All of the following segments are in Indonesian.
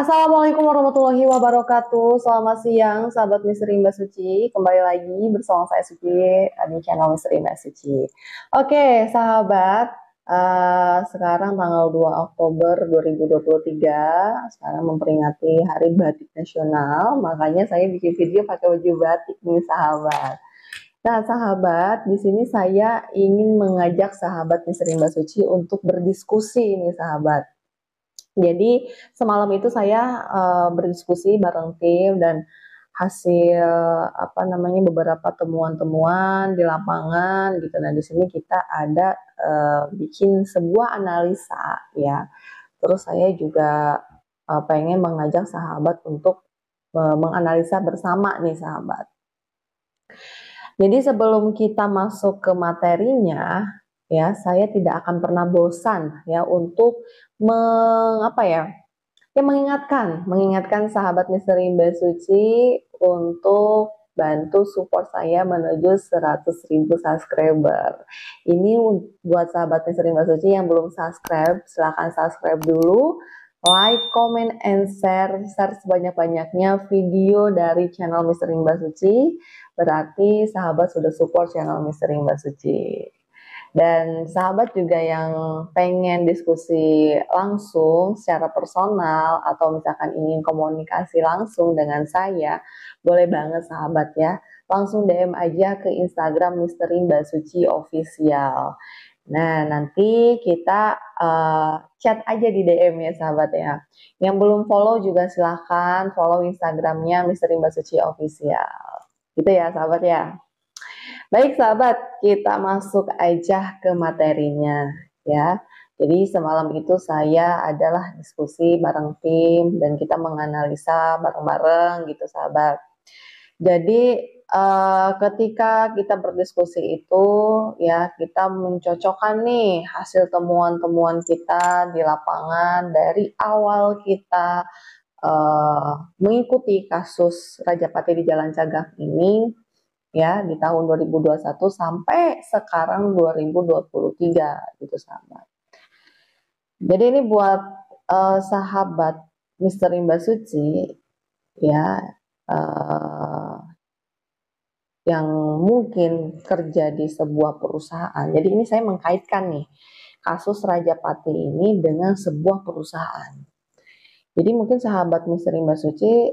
Assalamualaikum warahmatullahi wabarakatuh. Selamat siang, sahabat Misteri Mbak Suci. Kembali lagi bersama saya Suci di channel Misteri Mbak Suci. Oke, sahabat. Sekarang tanggal 2 Oktober 2023. Sekarang memperingati Hari Batik Nasional. Makanya saya bikin video pakai baju batik nih, sahabat. Nah, sahabat, di sini saya ingin mengajak sahabat Misteri Mbak Suci untuk berdiskusi nih, sahabat. Jadi semalam itu saya berdiskusi bareng tim dan hasil beberapa temuan-temuan di lapangan gitu. Nah, di sini kita ada bikin sebuah analisa ya. Terus saya juga pengen mengajak sahabat untuk menganalisa bersama nih, sahabat. Jadi sebelum kita masuk ke materinya, ya saya tidak akan pernah bosan ya untuk mengingatkan sahabat Misteri Mbak Suci untuk bantu support saya menuju 100.000 subscriber. Ini buat sahabat Misteri Mbak Suci yang belum subscribe, silahkan subscribe dulu, like, comment, and share sebanyak-banyaknya video dari channel Misteri Mbak Suci. Berarti sahabat sudah support channel Misteri Mbak Suci. Dan sahabat juga yang pengen diskusi langsung secara personal atau misalkan ingin komunikasi langsung dengan saya, boleh banget sahabat ya. Langsung DM aja ke Instagram Misteri Mbak Suci Official. Nah, nanti kita chat aja di DM ya, sahabat ya. Yang belum follow juga silahkan follow Instagramnya Misteri Mbak Suci Official. Gitu ya, sahabat ya. Baik sahabat, kita masuk aja ke materinya ya. Jadi semalam itu saya adalah diskusi bareng tim dan kita menganalisa bareng-bareng gitu, sahabat. Jadi ketika kita berdiskusi itu ya, kita mencocokkan nih hasil temuan-temuan kita di lapangan dari awal kita mengikuti kasus Rajapati di Jalan Cagak ini ya, di tahun 2021 sampai sekarang 2023 gitu, sahabat. Jadi ini buat sahabat Misteri Mbak Suci ya, yang mungkin kerja di sebuah perusahaan. Jadi ini saya mengkaitkan nih kasus Rajapati ini dengan sebuah perusahaan. Jadi mungkin sahabat Misteri Mbak Suci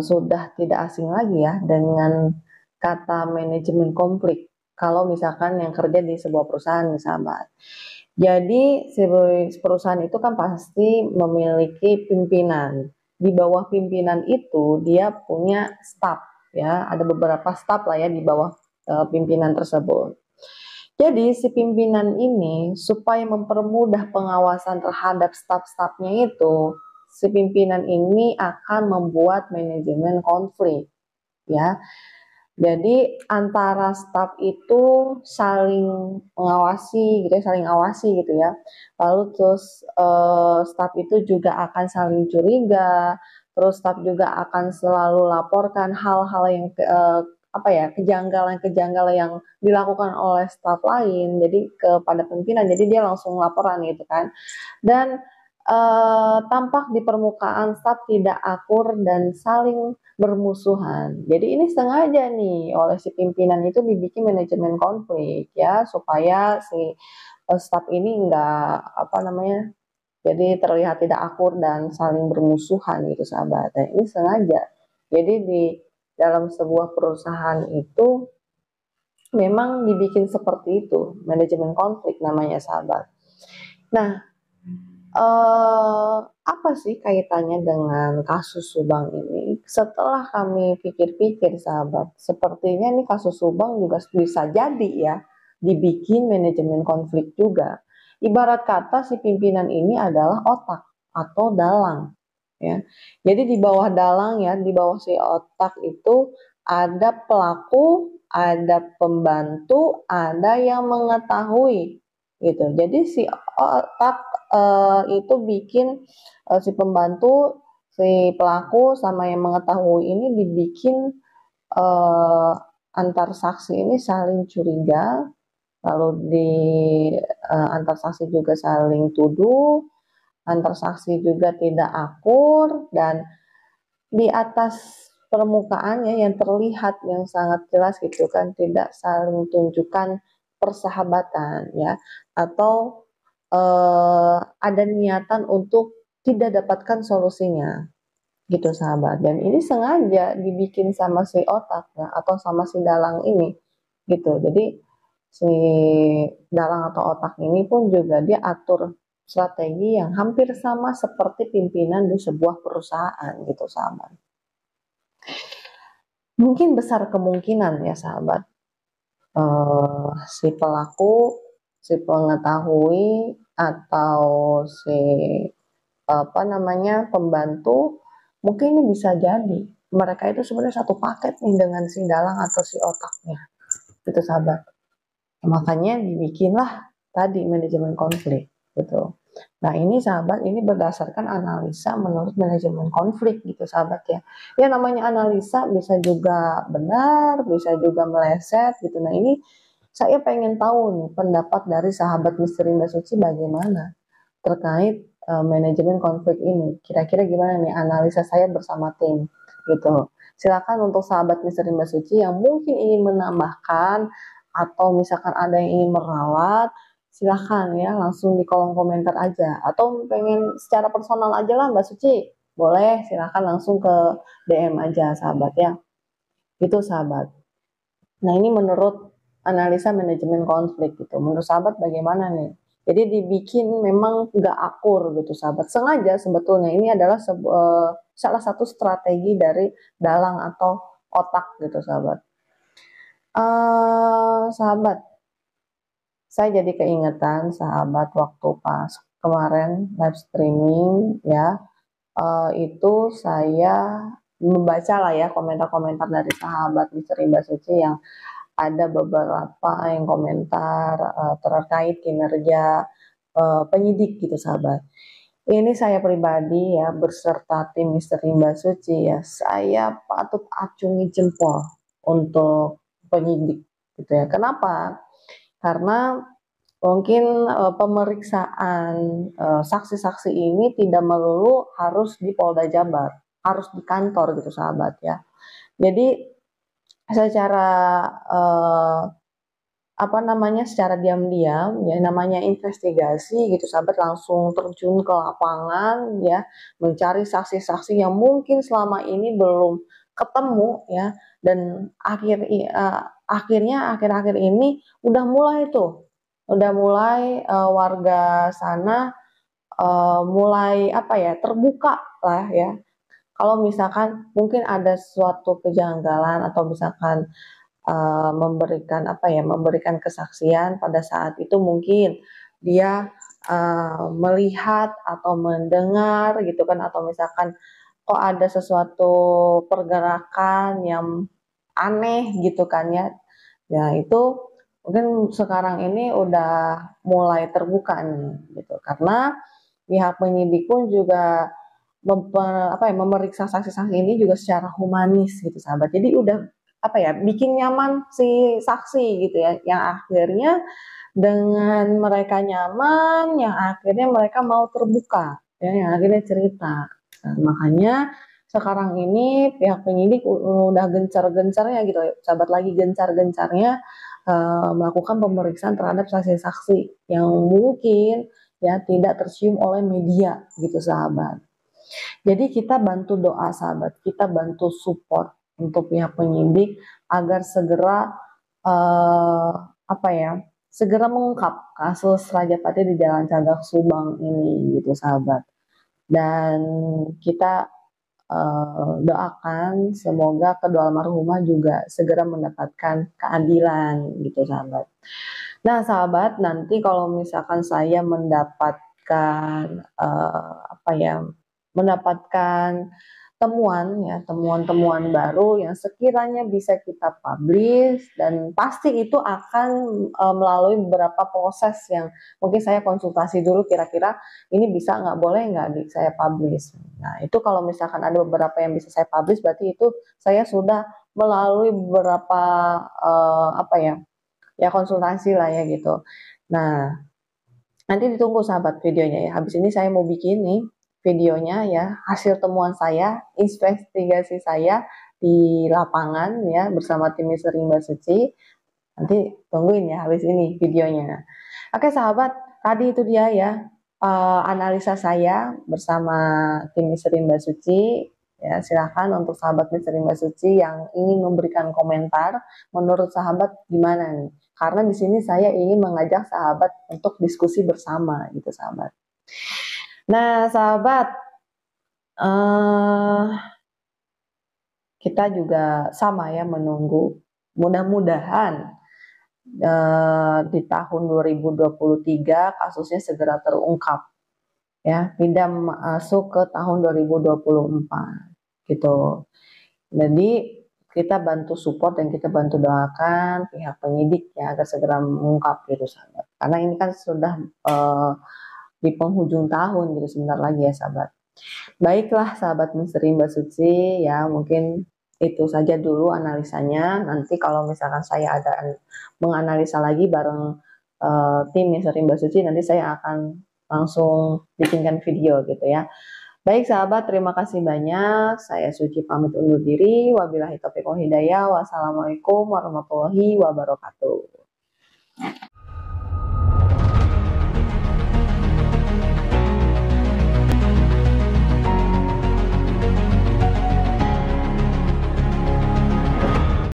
sudah tidak asing lagi ya dengan kata manajemen konflik. Kalau misalkan yang kerja di sebuah perusahaan, sahabat. Jadi perusahaan itu kan pasti memiliki pimpinan. Di bawah pimpinan itu dia punya staf ya, ada beberapa staf lah ya di bawah pimpinan tersebut. Jadi si pimpinan ini supaya mempermudah pengawasan terhadap staf-stafnya itu, si pimpinan ini akan membuat manajemen konflik ya. Jadi antara staf itu saling mengawasi gitu ya, saling awasi gitu ya. Lalu terus staf itu juga akan saling curiga, terus staf juga akan selalu laporkan hal-hal yang kejanggalan-kejanggalan yang dilakukan oleh staf lain. Jadi kepada pimpinan, jadi dia langsung laporan gitu kan. Dan tampak di permukaan staf tidak akur dan saling bermusuhan. Jadi ini sengaja nih oleh si pimpinan itu dibikin manajemen konflik ya, supaya si staf ini jadi terlihat tidak akur dan saling bermusuhan gitu, sahabat. Dan ini sengaja. Jadi di dalam sebuah perusahaan itu memang dibikin seperti itu, manajemen konflik namanya, sahabat. Nah, apa sih kaitannya dengan kasus Subang ini? Setelah kami pikir-pikir, sahabat, sepertinya nih kasus Subang juga bisa jadi ya dibikin manajemen konflik juga. Ibarat kata si pimpinan ini adalah otak atau dalang ya. Jadi di bawah dalang ya, di bawah si otak itu ada pelaku, ada pembantu, ada yang mengetahui gitu. Jadi si otak itu bikin si pembantu, si pelaku sama yang mengetahui ini dibikin antar saksi ini saling curiga, lalu di antar saksi juga saling tuduh, antar saksi juga tidak akur, dan di atas permukaannya yang terlihat yang sangat jelas gitu kan, tidak saling tunjukkan persahabatan ya, atau ada niatan untuk tidak dapatkan solusinya gitu sahabat. Dan ini sengaja dibikin sama si otak ya, atau sama si dalang ini gitu. Jadi si dalang atau otak ini pun juga dia atur strategi yang hampir sama seperti pimpinan di sebuah perusahaan gitu sahabat. Mungkin besar kemungkinan ya sahabat, si pelaku, si pengetahui, atau si pembantu, mungkin ini bisa jadi mereka itu sebenarnya satu paket nih dengan si dalang atau si otaknya gitu sahabat. Makanya dibikinlah tadi manajemen konflik gitu. Nah ini sahabat, ini berdasarkan analisa menurut manajemen konflik gitu sahabat ya. Ya namanya analisa bisa juga benar, bisa juga meleset gitu. Nah ini saya pengen tahu nih pendapat dari sahabat Misteri Mbak Suci bagaimana terkait manajemen konflik ini. Kira-kira gimana nih analisa saya bersama tim gitu. Silakan untuk sahabat Misteri Mbak Suci yang mungkin ingin menambahkan atau misalkan ada yang ingin meralat, silahkan ya langsung di kolom komentar aja, atau pengen secara personal aja lah Mbak Suci, boleh silahkan langsung ke DM aja sahabat ya, itu sahabat. Nah ini menurut analisa manajemen konflik gitu, menurut sahabat bagaimana nih? Jadi dibikin memang nggak akur gitu sahabat, sengaja sebetulnya ini adalah salah satu strategi dari dalang atau otak gitu sahabat. Sahabat, saya jadi keingetan sahabat waktu pas kemarin live streaming ya, itu saya membaca lah ya komentar-komentar dari sahabat Misteri Mbak Suci yang ada beberapa yang komentar terkait kinerja penyidik gitu sahabat. Ini saya pribadi ya beserta tim Misteri Mbak Suci ya, saya patut acungi jempol untuk penyidik gitu ya. Kenapa? Karena mungkin pemeriksaan saksi-saksi ini tidak melulu harus di Polda Jabar, harus di kantor gitu sahabat ya. Jadi secara secara diam-diam ya, namanya investigasi gitu sahabat, langsung terjun ke lapangan ya, mencari saksi-saksi yang mungkin selama ini belum ketemu ya, dan akhirnya akhir-akhir ini udah mulai warga sana mulai terbuka lah ya. Kalau misalkan mungkin ada suatu kejanggalan atau misalkan memberikan kesaksian pada saat itu, mungkin dia melihat atau mendengar gitu kan, atau misalkan kok ada sesuatu pergerakan yang aneh gitu kan ya. Ya itu mungkin sekarang ini udah mulai terbuka nih gitu, karena pihak penyidik pun juga memeriksa saksi-saksi ini juga secara humanis gitu sahabat. Jadi udah bikin nyaman si saksi gitu ya, yang akhirnya dengan mereka nyaman, yang akhirnya mereka mau terbuka ya, yang akhirnya cerita. Nah, makanya sekarang ini pihak penyidik udah gencar-gencarnya gitu sahabat, lagi gencar-gencarnya melakukan pemeriksaan terhadap saksi-saksi yang mungkin ya tidak tercium oleh media gitu sahabat. Jadi kita bantu doa sahabat, kita bantu support untuk pihak penyidik agar segera eh, segera mengungkap kasus Raja Patih di Jalan Cagak Subang ini gitu sahabat. Dan kita doakan semoga kedua almarhumah juga segera mendapatkan keadilan gitu sahabat. Nah sahabat, nanti kalau misalkan saya mendapatkan mendapatkan temuan-temuan baru yang sekiranya bisa kita publish, dan pasti itu akan melalui beberapa proses yang mungkin saya konsultasi dulu, kira-kira ini bisa nggak, boleh nggak saya publish. Nah itu kalau misalkan ada beberapa yang bisa saya publish, berarti itu saya sudah melalui beberapa konsultasi lah ya gitu. Nah Nanti ditunggu sahabat videonya ya. Habis ini saya mau bikin nih videonya ya, hasil temuan saya, investigasi saya di lapangan ya bersama tim Misteri Mbak Suci. Nanti tungguin ya habis ini videonya. Oke sahabat, tadi itu dia ya analisa saya bersama tim Misteri Mbak Suci. Ya, silahkan untuk sahabat Misteri Mbak Suci yang ingin memberikan komentar, menurut sahabat gimana nih? Karena di sini saya ingin mengajak sahabat untuk diskusi bersama gitu sahabat. Nah sahabat, eh, kita juga sama ya menunggu. Mudah-mudahan di tahun 2023 kasusnya segera terungkap ya, tidak masuk ke tahun 2024 gitu. Jadi kita bantu support dan kita bantu doakan pihak penyidik ya agar segera mengungkap gitu sahabat. Karena ini kan sudah di penghujung tahun gitu sebentar lagi ya sahabat. Baiklah sahabat misteri Mbak Suci ya, mungkin itu saja dulu analisanya. Nanti kalau misalkan saya ada menganalisa lagi bareng tim misteri Mbak Suci, nanti saya akan langsung bikinkan video gitu ya. Baik sahabat, terima kasih banyak. Saya Suci pamit undur diri. Wabillahi taufiq wal hidayah. Wassalamualaikum warahmatullahi wabarakatuh.